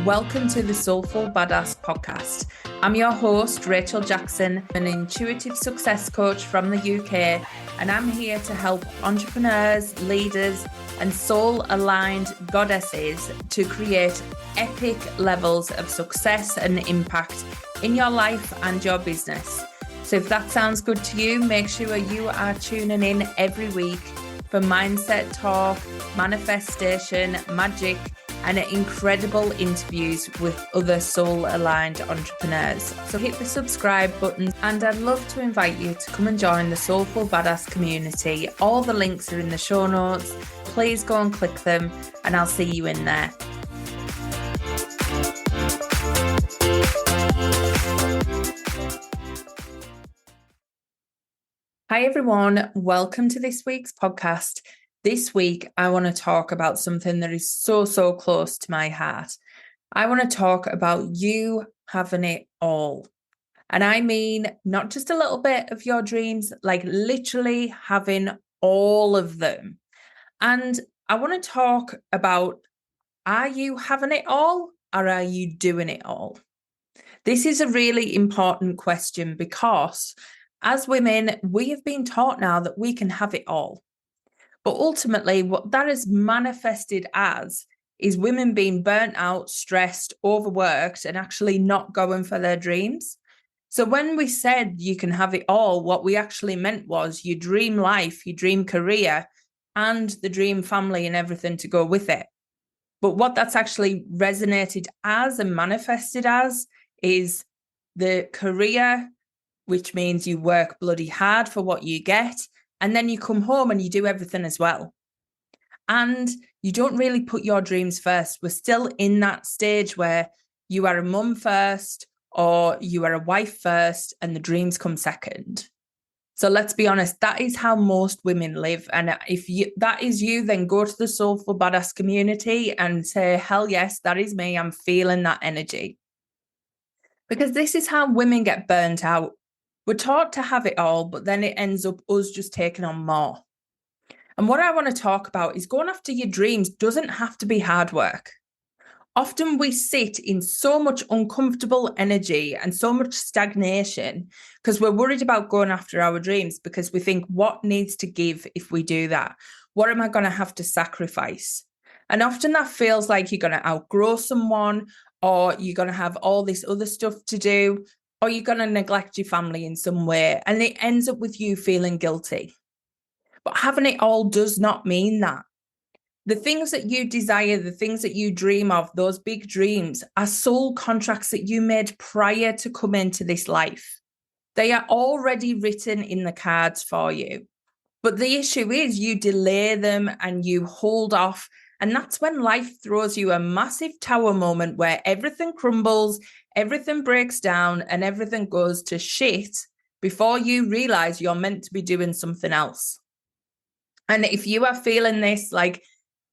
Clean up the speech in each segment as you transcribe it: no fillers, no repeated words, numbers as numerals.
Welcome to the Soulful Badass podcast. I'm your host, Rachel Jackson, an intuitive success coach from the UK, and I'm here to help entrepreneurs, leaders, and soul-aligned goddesses to create epic levels of success and impact in your life and your business. So if that sounds good to you, make sure you are tuning in every week for mindset talk, manifestation, magic, and incredible interviews with other soul-aligned entrepreneurs. So hit the subscribe button, and I'd love to invite you to come and join the Soulful Badass community. All the links are in the show notes. Please go and click them, and I'll see you in there. Hi everyone, welcome to this week's podcast. This week, I want to talk about something that is so close to my heart. I want to talk about you having it all. And I mean, not just a little bit of your dreams, like literally having all of them. And I want to talk about, are you having it all or are you doing it all? This is a really important question because as women, we have been taught now that we can have it all. But ultimately, what that is manifested as is women being burnt out, stressed, overworked, and actually not going for their dreams. So when we said you can have it all, what we actually meant was your dream life, your dream career, and the dream family and everything to go with it. But what that's actually resonated as and manifested as is the career, which means you work bloody hard for what you get. And then you come home and you do everything as well. And you don't really put your dreams first. We're still in that stage where you are a mum first or you are a wife first and the dreams come second. So let's be honest, that is how most women live. And if that is you, then go to the Soulful Badass community and say, hell yes, that is me. I'm feeling that energy. Because this is how women get burnt out. We're taught to have it all, but then it ends up us just taking on more. And what I want to talk about is going after your dreams doesn't have to be hard work. Often we sit in so much uncomfortable energy and so much stagnation because we're worried about going after our dreams because we think, what needs to give if we do that? What am I going to have to sacrifice? And often that feels like you're going to outgrow someone, or you're going to have all this other stuff to do, or you're going to neglect your family in some way, and it ends up with you feeling guilty. But having it all does not mean that. The things that you desire, the things that you dream of, those big dreams are soul contracts that you made prior to come into this life. They are already written in the cards for you. But the issue is you delay them and you hold off. And that's when life throws you a massive tower moment where everything crumbles, everything breaks down, and everything goes to shit before you realize you're meant to be doing something else. And if you are feeling this, like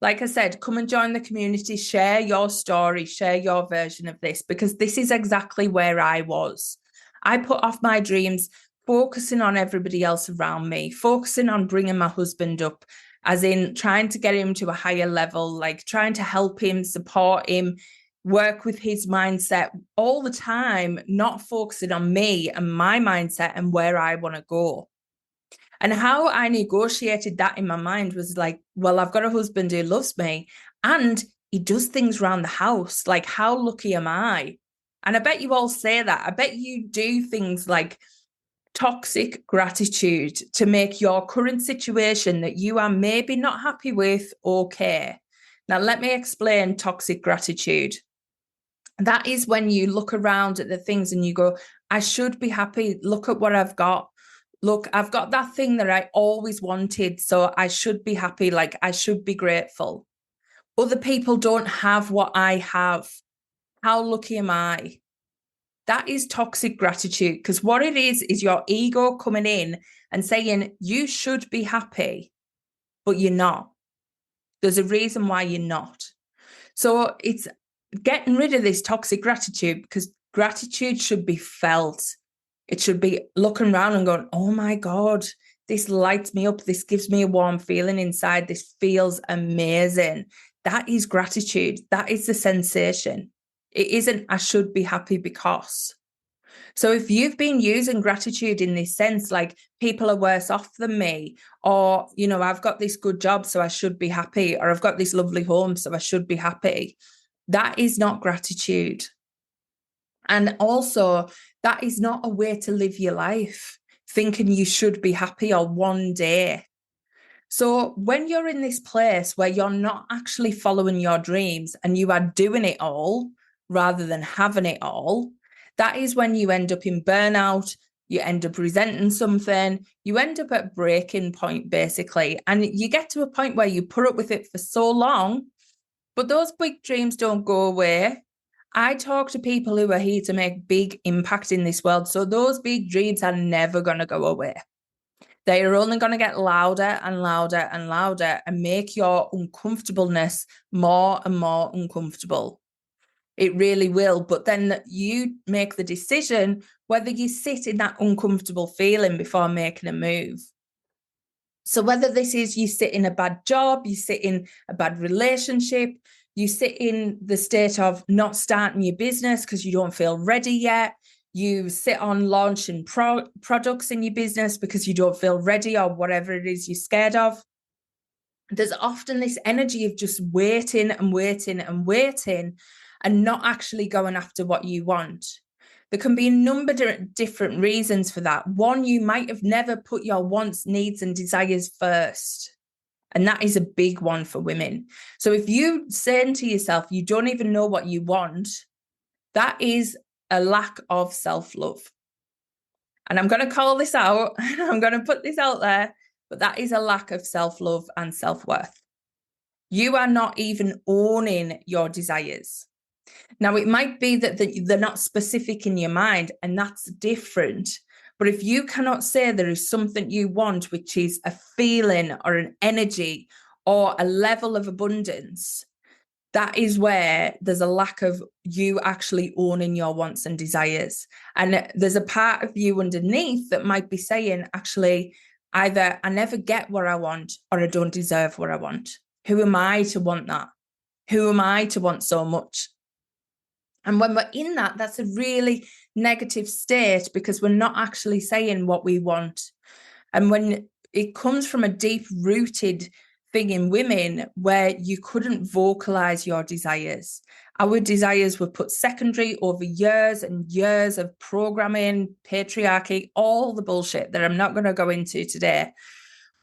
I said, come and join the community, share your story, share your version of this, because this is exactly where I was. I put off my dreams, focusing on everybody else around me, focusing on bringing my husband up, as in trying to get him to a higher level, like trying to help him, support him, work with his mindset all the time, not focusing on me and my mindset and where I want to go. And how I negotiated that in my mind was like, well, I've got a husband who loves me and he does things around the house. Like, how lucky am I? And I bet you all say that. I bet you do things like toxic gratitude to make your current situation that you are maybe not happy with okay. Now, let me explain toxic gratitude. That is when you look around at the things and you go, I should be happy. Look at what I've got. Look, I've got that thing that I always wanted, so I should be happy. Like, I should be grateful. Other people don't have what I have. How lucky am I? That is toxic gratitude, because what it is your ego coming in and saying you should be happy, but you're not. There's a reason why you're not. So it's getting rid of this toxic gratitude, because gratitude should be felt. It should be looking around and going, oh my God, this lights me up. This gives me a warm feeling inside. This feels amazing. That is gratitude. That is the sensation. It isn't, I should be happy because. So if you've been using gratitude in this sense, like people are worse off than me, or, I've got this good job, so I should be happy, or I've got this lovely home, so I should be happy, that is not gratitude. And also, that is not a way to live your life, thinking you should be happy or one day. So when you're in this place where you're not actually following your dreams and you are doing it all rather than having it all, that is when you end up in burnout, you end up resenting something, you end up at breaking point, basically. And you get to a point where you put up with it for so long, but those big dreams don't go away. I talk to people who are here to make big impact in this world. So those big dreams are never going to go away. They are only going to get louder and louder and louder and make your uncomfortableness more and more uncomfortable. It really will. But then you make the decision whether you sit in that uncomfortable feeling before making a move. So whether this is you sit in a bad job, you sit in a bad relationship, you sit in the state of not starting your business because you don't feel ready yet, you sit on launching products in your business because you don't feel ready or whatever it is you're scared of. There's often this energy of just waiting and waiting and waiting and not actually going after what you want. There can be a number of different reasons for that. One, you might have never put your wants, needs, and desires first. And that is a big one for women. So if you say to yourself, you don't even know what you want, that is a lack of self-love. And I'm going to call this out. I'm going to put this out there, but that is a lack of self-love and self-worth. You are not even owning your desires. Now, it might be that they're not specific in your mind, and that's different. But if you cannot say there is something you want, which is a feeling or an energy or a level of abundance, that is where there's a lack of you actually owning your wants and desires. And there's a part of you underneath that might be saying, actually, either I never get what I want or I don't deserve what I want. Who am I to want that? Who am I to want so much? And when we're in that, that's a really negative state because we're not actually saying what we want. And when it comes from a deep-rooted thing in women where you couldn't vocalize your desires. Our desires were put secondary over years and years of programming, patriarchy, all the bullshit that I'm not going to go into today.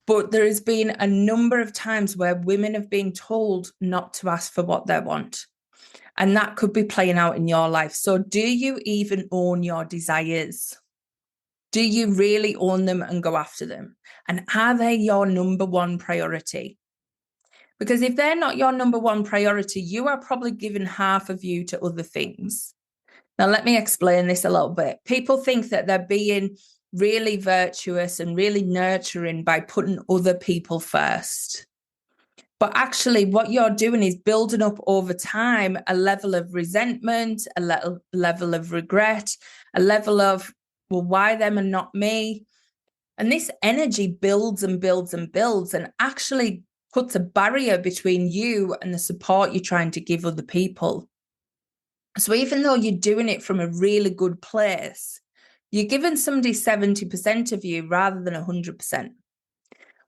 But there has been a number of times where women have been told not to ask for what they want. And that could be playing out in your life. So do you even own your desires? Do you really own them and go after them? And are they your number one priority? Because if they're not your number one priority, you are probably giving half of you to other things. Now, let me explain this a little bit. People think that they're being really virtuous and really nurturing by putting other people first. But actually, what you're doing is building up over time a level of resentment, a level of regret, a level of, well, why them and not me? And this energy builds and builds and builds and actually puts a barrier between you and the support you're trying to give other people. So even though you're doing it from a really good place, you're giving somebody 70% of you rather than 100%.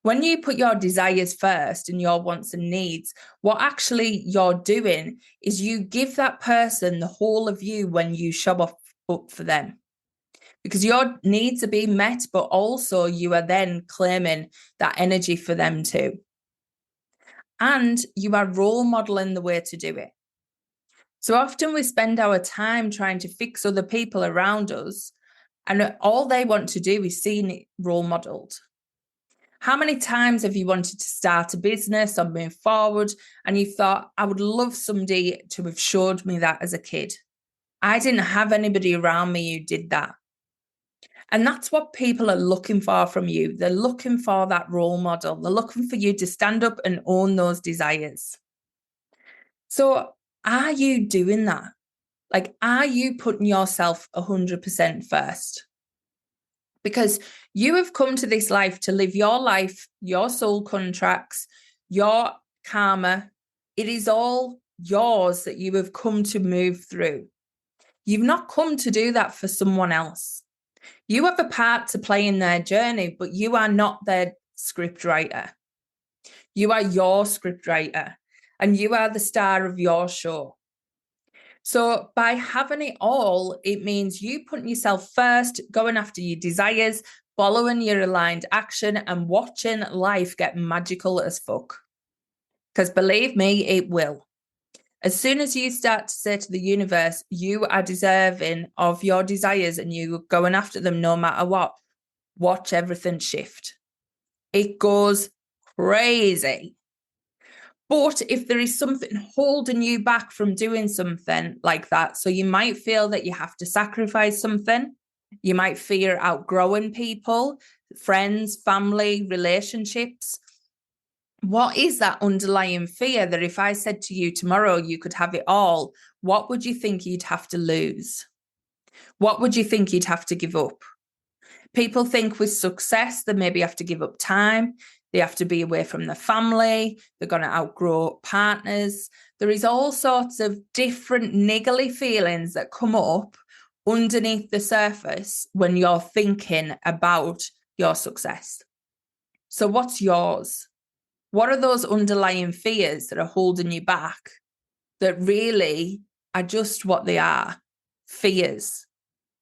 When you put your desires first and your wants and needs, what actually you're doing is you give that person the whole of you when you show up for them. Because your needs are being met, but also you are then claiming that energy for them too. And you are role modeling the way to do it. So often we spend our time trying to fix other people around us, and all they want to do is see it role modeled. How many times have you wanted to start a business or move forward and you thought, I would love somebody to have showed me that as a kid? I didn't have anybody around me who did that. And that's what people are looking for from you. They're looking for that role model. They're looking for you to stand up and own those desires. So are you doing that? Like, are you putting yourself 100% first? Because you have come to this life to live your life, your soul contracts, your karma. It is all yours that you have come to move through. You've not come to do that for someone else. You have a part to play in their journey, but you are not their script writer. You are your script writer, and you are the star of your show. So by having it all, it means you putting yourself first, going after your desires, following your aligned action, and watching life get magical as fuck. Because believe me, it will. As soon as you start to say to the universe, you are deserving of your desires and you're going after them no matter what, watch everything shift. It goes crazy. But if there is something holding you back from doing something like that, so you might feel that you have to sacrifice something, you might fear outgrowing people, friends, family, relationships. What is that underlying fear that if I said to you tomorrow you could have it all, what would you think you'd have to lose? What would you think you'd have to give up? People think with success, they maybe have to give up time. They have to be away from their family. They're going to outgrow partners. There is all sorts of different niggly feelings that come up underneath the surface when you're thinking about your success. So what's yours? What are those underlying fears that are holding you back that really are just what they are? Fears.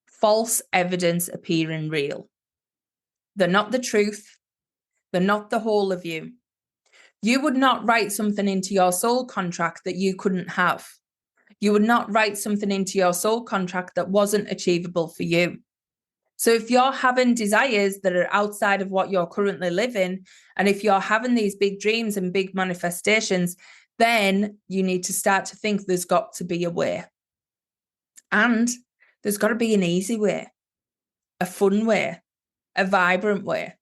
False evidence appearing real. They're not the truth. They're not the whole of you. You would not write something into your soul contract that you couldn't have. You would not write something into your soul contract that wasn't achievable for you. So if you're having desires that are outside of what you're currently living, and if you're having these big dreams and big manifestations, then you need to start to think there's got to be a way. And there's got to be an easy way, a fun way, a vibrant way.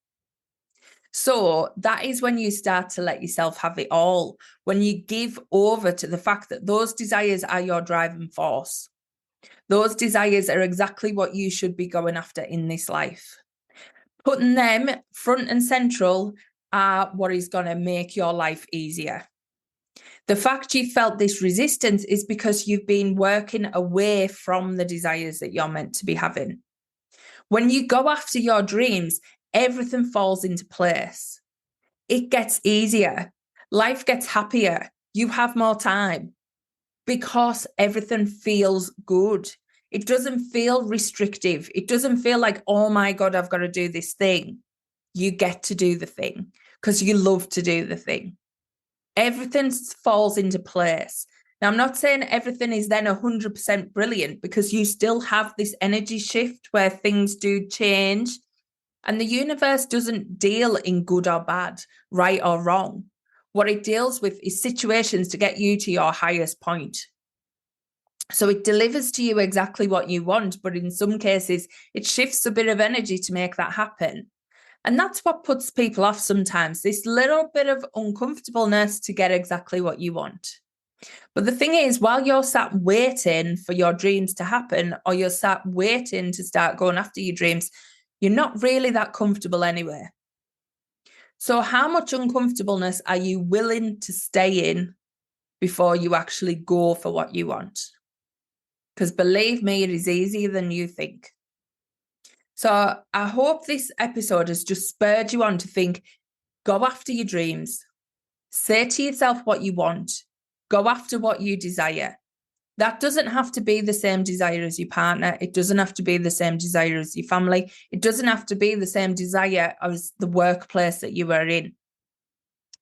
So that is when you start to let yourself have it all, when you give over to the fact that those desires are your driving force. Those desires are exactly what you should be going after in this life. Putting them front and central are what is going to make your life easier. The fact you felt this resistance is because you've been working away from the desires that you're meant to be having. When you go after your dreams, everything falls into place. It gets easier. Life gets happier. You have more time because everything feels good. It doesn't feel restrictive. It doesn't feel like, oh my God, I've got to do this thing. You get to do the thing because you love to do the thing. Everything falls into place. Now, I'm not saying everything is then 100% brilliant because you still have this energy shift where things do change. And the universe doesn't deal in good or bad, right or wrong. What it deals with is situations to get you to your highest point. So it delivers to you exactly what you want, but in some cases, it shifts a bit of energy to make that happen. And that's what puts people off sometimes, this little bit of uncomfortableness to get exactly what you want. But the thing is, while you're sat waiting for your dreams to happen, or you're sat waiting to start going after your dreams, you're not really that comfortable anyway. So how much uncomfortableness are you willing to stay in before you actually go for what you want? Because believe me, it is easier than you think. So I hope this episode has just spurred you on to think, go after your dreams. Say to yourself what you want. Go after what you desire. That doesn't have to be the same desire as your partner. It doesn't have to be the same desire as your family. It doesn't have to be the same desire as the workplace that you are in.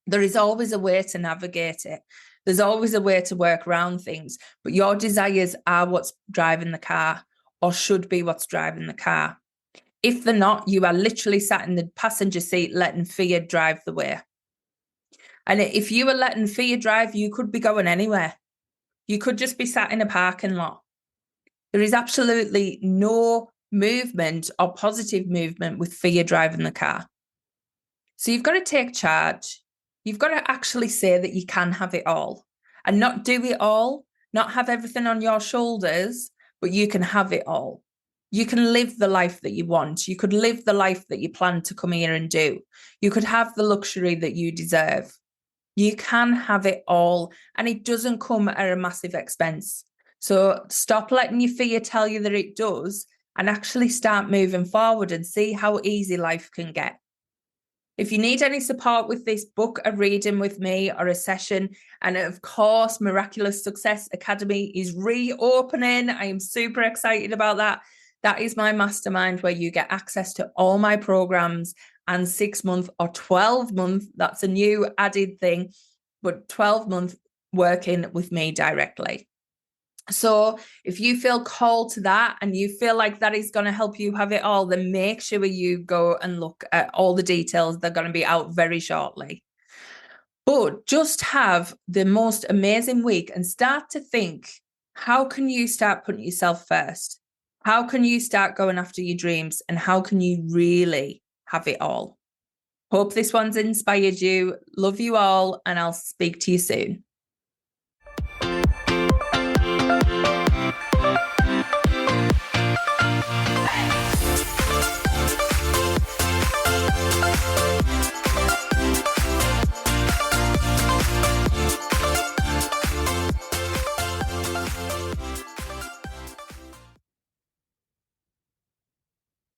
There is always a way to navigate it. There's always a way to work around things, but your desires are what's driving the car, or should be what's driving the car. If they're not, you are literally sat in the passenger seat letting fear drive the way. And if you were letting fear drive, you could be going anywhere. You could just be sat in a parking lot. There is absolutely no movement or positive movement with fear driving the car. So you've got to take charge. You've got to actually say that you can have it all and not do it all, not have everything on your shoulders, but you can have it all. You can live the life that you want. You could live the life that you plan to come here and do. You could have the luxury that you deserve. You can have it all, and it doesn't come at a massive expense. So stop letting your fear tell you that it does, and actually start moving forward and see how easy life can get. If you need any support with this, book a reading with me or a session. And of course, Miraculous Success Academy is reopening. I am super excited about that. That is my mastermind where you get access to all my programs and 6-month or 12-month. That's a new added thing, but 12-month working with me directly. So if you feel called to that and you feel like that is going to help you have it all, then make sure you go and look at all the details. They're going to be out very shortly. But just have the most amazing week and start to think, how can you start putting yourself first? How can you start going after your dreams? And how can you really have it all? Hope this one's inspired you. Love you all, and I'll speak to you soon.